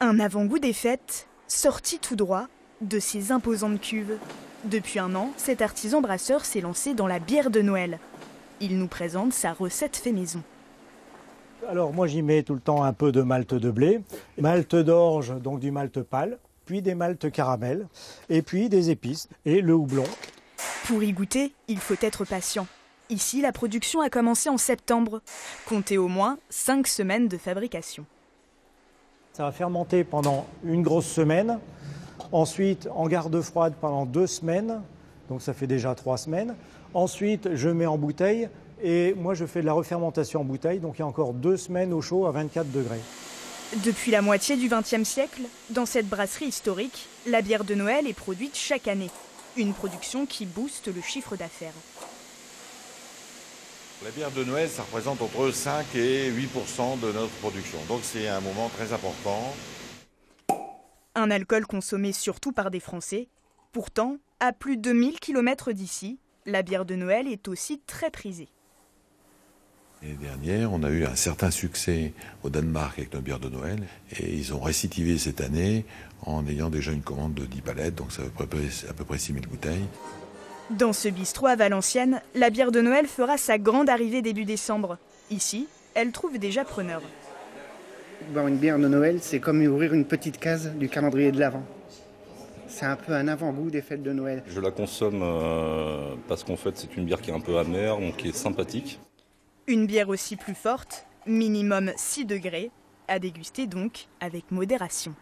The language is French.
Un avant-goût des fêtes, sorti tout droit de ces imposantes cuves. Depuis un an, cet artisan brasseur s'est lancé dans la bière de Noël. Il nous présente sa recette fait maison. Alors moi j'y mets tout le temps un peu de malt de blé, malt d'orge, donc du malt pâle, puis des maltes caramel, et puis des épices et le houblon. Pour y goûter, il faut être patient. Ici, la production a commencé en septembre. Comptez au moins 5 semaines de fabrication. Ça va fermenter pendant une grosse semaine, ensuite en garde froide pendant 2 semaines, donc ça fait déjà 3 semaines. Ensuite je mets en bouteille et moi je fais de la refermentation en bouteille, donc il y a encore 2 semaines au chaud à 24 degrés. Depuis la moitié du XXe siècle, dans cette brasserie historique, la bière de Noël est produite chaque année. Une production qui booste le chiffre d'affaires. La bière de Noël, ça représente entre 5 et 8% de notre production. Donc c'est un moment très important. Un alcool consommé surtout par des Français. Pourtant, à plus de 1000 km d'ici, la bière de Noël est aussi très prisée. L'année dernière, on a eu un certain succès au Danemark avec notre bière de Noël. Et ils ont récidivé cette année en ayant déjà une commande de 10 palettes, donc ça fait à peu près 6000 bouteilles. Dans ce bistrot à Valenciennes, la bière de Noël fera sa grande arrivée début décembre. Ici, elle trouve déjà preneur. Boire une bière de Noël, c'est comme ouvrir une petite case du calendrier de l'Avent. C'est un peu un avant-goût des fêtes de Noël. Je la consomme parce qu'en fait c'est une bière qui est un peu amère, donc qui est sympathique. Une bière aussi plus forte, minimum 6 degrés, à déguster donc avec modération.